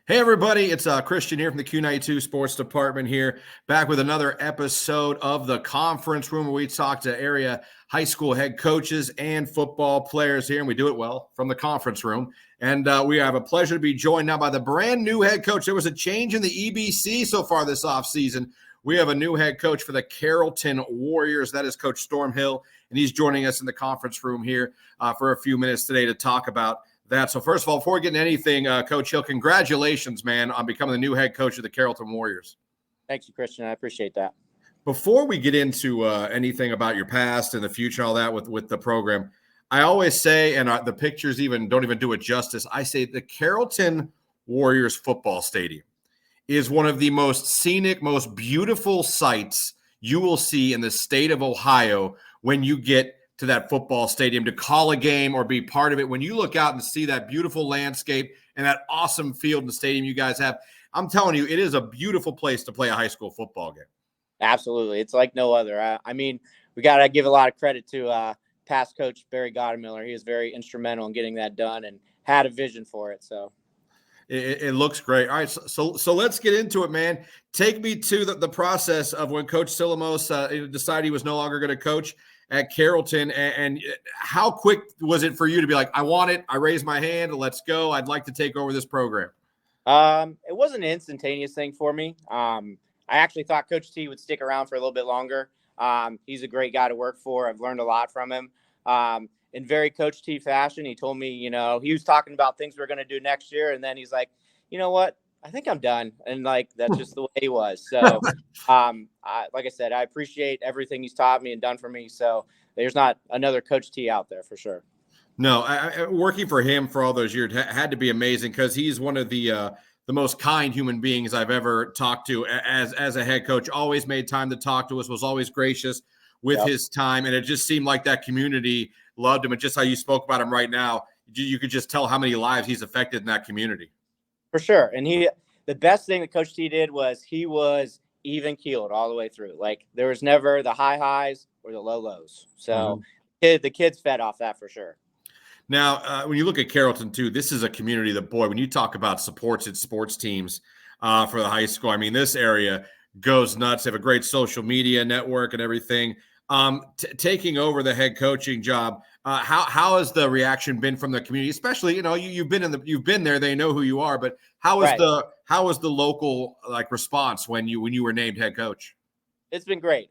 Hey, everybody, it's Christian here from the Q92 Sports Department here, back with another episode of the Conference Room where we talk to area high school head coaches and football players here, and we do it well from the Conference Room. And we have a pleasure to be joined now by the brand new head coach. There was a change in the EBC so far this offseason. We have a new head coach for the Carrollton Warriors. That is Coach Storm Hill, and he's joining us in the Conference Room here for a few minutes today to talk about that. So first of all, before we get into anything, Coach Hill, congratulations, man, on becoming the new head coach of the Carrollton Warriors. Thank you, Christian. I appreciate that. Before we get into anything about your past and the future, all that with the program, I always say, and the pictures don't even do it justice, I say the Carrollton Warriors football stadium is one of the most scenic, most beautiful sights you will see in the state of Ohio when you get to that football stadium to call a game or be part of it. When you look out and see that beautiful landscape and that awesome field in the stadium you guys have, I'm telling you, it is a beautiful place to play a high school football game. Absolutely. It's like no other. I mean, we got to give a lot of credit to past coach Barry Godemiller. He was very instrumental in getting that done and had a vision for it. So it looks great. All right, so let's get into it, man. Take me to the process of when Coach Silamos decided he was no longer going to coach at Carrollton, and how quick was it for you to be like, I want it, I raise my hand, let's go, I'd like to take over this program? It wasn't an instantaneous thing for me. I actually thought Coach T would stick around for a little bit longer. He's a great guy to work for. I've learned a lot from him. In very Coach T fashion, he told me, he was talking about things we're going to do next year, and then he's like, you know what? I think I'm done. And that's just the way he was. So, like I said, I appreciate everything he's taught me and done for me. So there's not another Coach T out there for sure. No, working for him for all those years had to be amazing because he's one of the most kind human beings I've ever talked to as a head coach. Always made time to talk to us, was always gracious with his time. And it just seemed like that community loved him. And just how you spoke about him right now, you could just tell how many lives he's affected in that community. For sure. And the best thing that Coach T did was he was even keeled all the way through. Like there was never the high highs or the low lows. So the kids fed off that for sure. Now, when you look at Carrollton too, this is a community that, boy, when you talk about supports its sports teams for the high school, I mean, this area goes nuts. They have a great social media network and everything. Taking over the head coaching job, how has the reaction been from the community? Especially, you've been there, they know who you are, but how was the local response when you were named head coach? It's been great.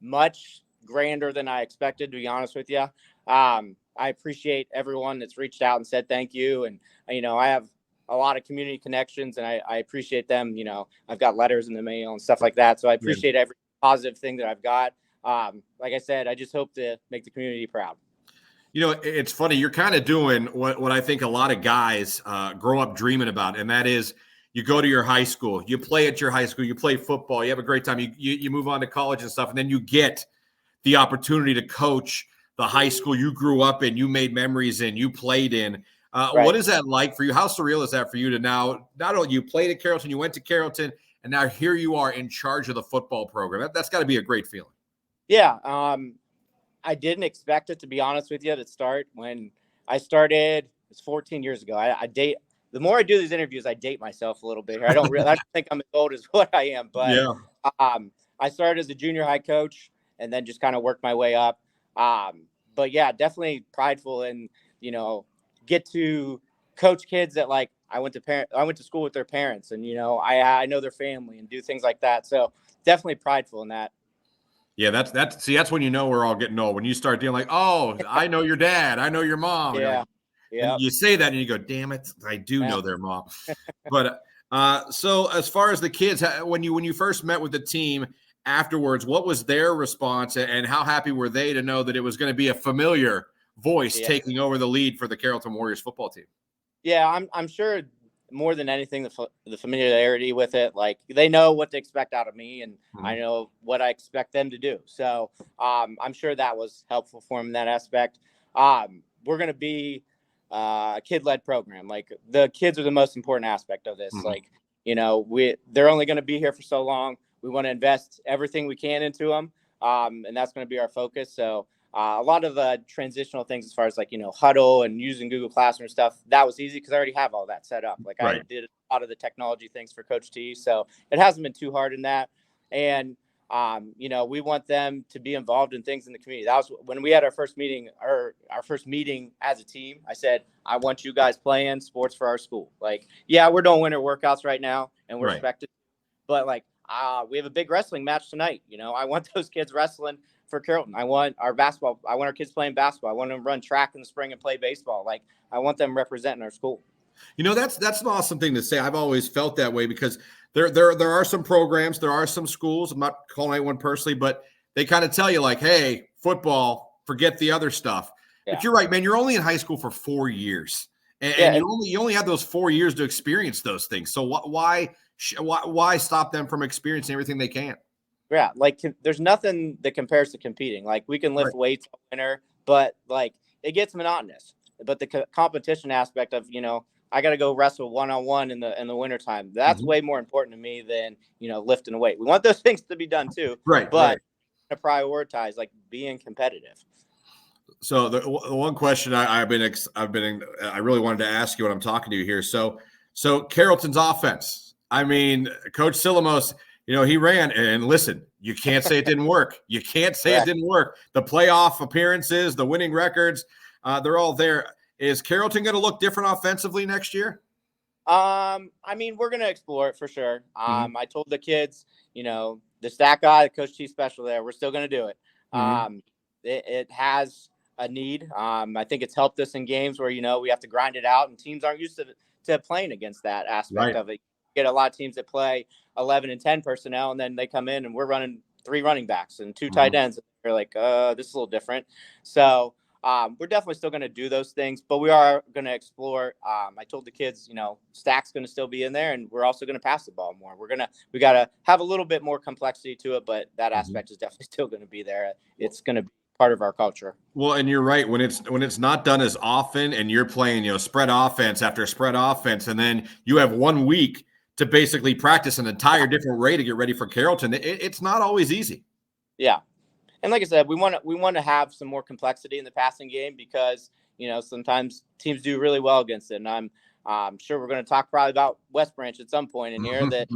Much grander than I expected, to be honest with you. I appreciate everyone that's reached out and said thank you. And, I have a lot of community connections and I appreciate them. I've got letters in the mail and stuff like that. So I appreciate every positive thing that I've got. Like I said, I just hope to make the community proud. It's funny. You're kind of doing what I think a lot of guys grow up dreaming about. And that is you go to your high school, you play at your high school, you play football, you have a great time. You move on to college and stuff. And then you get the opportunity to coach the high school you grew up in, you made memories in, you played in. What is that like for you? How surreal is that for you to now, not only you played at Carrollton, you went to Carrollton, and now here you are in charge of the football program. That's got to be a great feeling. Yeah. I didn't expect it, to be honest with you, to start when I started. It's 14 years ago. The more I do these interviews, I date myself a little bit here. I don't think I'm as old as what I am, but I started as a junior high coach and then just kind of worked my way up. But yeah, definitely prideful and, get to coach kids that I went to school with their parents and, I know their family and do things like that. So definitely prideful in that. Yeah, that's when we're all getting old. When you start dealing oh, I know your dad, I know your mom. Yeah. And you say that and you go, damn it, I do know their mom. But so as far as the kids, when you first met with the team afterwards, what was their response and how happy were they to know that it was going to be a familiar voice taking over the lead for the Carrollton Warriors football team? Yeah, I'm sure more than anything, the familiarity with it, they know what to expect out of me and I know what I expect them to do. So I'm sure that was helpful for them in that aspect. We're going to be a kid-led program. The kids are the most important aspect of this. They're only going to be here for so long. We want to invest everything we can into them. And that's going to be our focus. So a lot of transitional things as far as like, huddle and using Google Classroom stuff. That was easy because I already have all that set up. Like I did a lot of the technology things for Coach T. So it hasn't been too hard in that. And, we want them to be involved in things in the community. That was when we had our first meeting as a team. I said, I want you guys playing sports for our school. Like, yeah, we're doing winter workouts right now and we're expected, but like, we have a big wrestling match tonight. I want those kids wrestling for Carrollton. I want our kids playing basketball. I want them to run track in the spring and play baseball. Like, I want them representing our school. That's an awesome thing to say. I've always felt that way because there are some programs, there are some schools. I'm not calling anyone personally, but they kind of tell you like, hey, football, forget the other stuff. Yeah. But you're right, man. You're only in high school for 4 years, and you only have those 4 years to experience those things. So why stop them from experiencing everything they can? Yeah, like there's nothing that compares to competing. Like we can lift weights all winter, but like it gets monotonous. But the competition aspect of I got to go wrestle one-on-one in the wintertime. That's way more important to me than, lifting a weight. We want those things to be done too. But to prioritize like being competitive. So the one question I really wanted to ask you when I'm talking to you here. So Carrollton's offense. I mean, Coach Silamos, he ran, and listen, you can't say it didn't work. You can't say it didn't work. The playoff appearances, the winning records, they're all there. Is Carrollton going to look different offensively next year? I mean, we're going to explore it for sure. I told the kids, the stack guy, the Coach T special there, we're still going to do it. It has a need. I think it's helped us in games where, we have to grind it out, and teams aren't used to playing against that aspect of it. You get a lot of teams that play 11 and 10 personnel, and then they come in and we're running 3 running backs and 2 tight ends. They're like, this is a little different. So we're definitely still going to do those things, but we are going to explore. I told the kids, stack's going to still be in there, and we're also going to pass the ball more. We got to have a little bit more complexity to it, but that aspect is definitely still going to be there. It's going to be part of our culture. Well, and you're right. When it's not done as often, and you're playing, spread offense after spread offense, and then you have 1 week to basically practice an entire different way to get ready for Carrollton, it's not always easy. Yeah. And like I said, we want to have some more complexity in the passing game because, sometimes teams do really well against it. And I'm sure we're going to talk probably about West Branch at some point in here that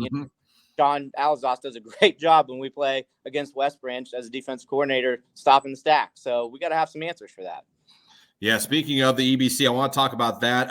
John Alazos does a great job when we play against West Branch as a defense coordinator, stopping the stack. So we got to have some answers for that. Yeah, speaking of the EBC, I want to talk about that.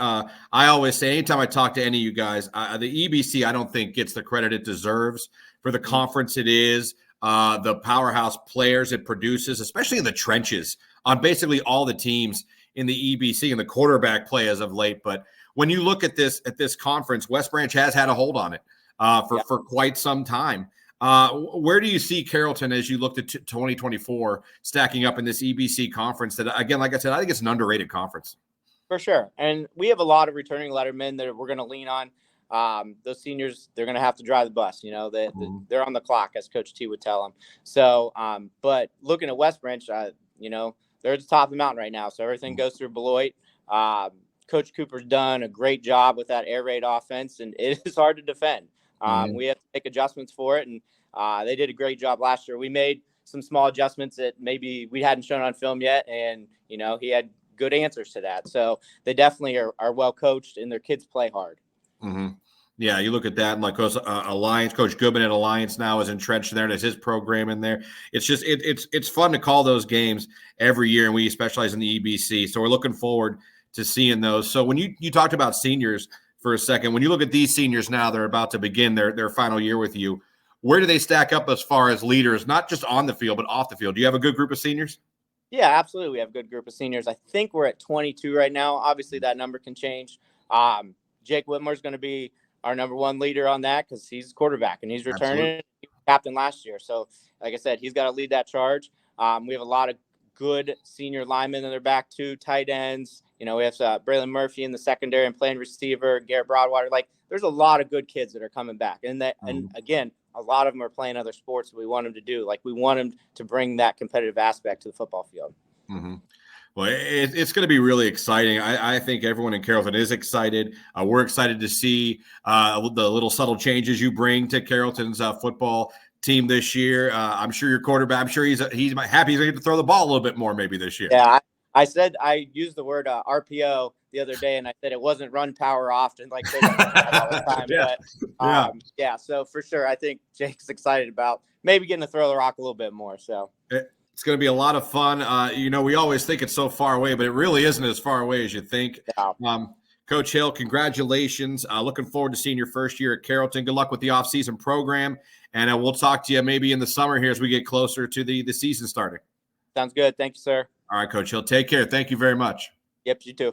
I always say anytime I talk to any of you guys, the EBC I don't think gets the credit it deserves for the conference it is. The powerhouse players it produces, especially in the trenches on basically all the teams in the EBC and the quarterback play as of late. But when you look at this conference, West Branch has had a hold on it for quite some time. Where do you see Carrollton as you look at 2024 stacking up in this EBC conference that, again, like I said, I think it's an underrated conference. For sure. And we have a lot of returning lettermen that we're going to lean on. Those seniors, they're going to have to drive the bus, they're on the clock, as Coach T would tell them. So, but looking at West Branch, they're at the top of the mountain right now. So everything goes through Beloit. Coach Cooper's done a great job with that air raid offense, and it is hard to defend. We have to make adjustments for it. And, they did a great job last year. We made some small adjustments that maybe we hadn't shown on film yet. And, he had good answers to that. So they definitely are well coached, and their kids play hard. Yeah, you look at that, and like Alliance, Coach Goodman at Alliance now is entrenched in there. There's his program in there. It's just it's fun to call those games every year, and we specialize in the EBC, so we're looking forward to seeing those. So when you talked about seniors for a second, when you look at these seniors now, they're about to begin their final year with you. Where do they stack up as far as leaders, not just on the field but off the field? Do you have a good group of seniors? Yeah, absolutely. We have a good group of seniors. I think we're at 22 right now. Obviously, that number can change. Jake Whitmore's going to be our number 1 leader on that because he's quarterback and he's returning. He was captain last year. So, like I said, he's got to lead that charge. We have a lot of good senior linemen in their back, too, tight ends. We have Braylon Murphy in the secondary and playing receiver, Garrett Broadwater. Like, there's a lot of good kids that are coming back. And again, a lot of them are playing other sports that we want them to do. Like, we want them to bring that competitive aspect to the football field. Well, it's going to be really exciting. I think everyone in Carrollton is excited. We're excited to see the little subtle changes you bring to Carrollton's football team this year. I'm sure your quarterback. I'm sure he's happy he's going to get to throw the ball a little bit more maybe this year. Yeah, I said I used the word RPO the other day, and I said it wasn't run power often like they all the time. Yeah. But so for sure, I think Jake's excited about maybe getting to throw the rock a little bit more. So it's going to be a lot of fun. We always think it's so far away, but it really isn't as far away as you think. Yeah. Coach Hill, congratulations. Looking forward to seeing your first year at Carrollton. Good luck with the offseason program, and we'll talk to you maybe in the summer here as we get closer to the season starting. Sounds good. Thank you, sir. All right, Coach Hill. Take care. Thank you very much. Yep, you too.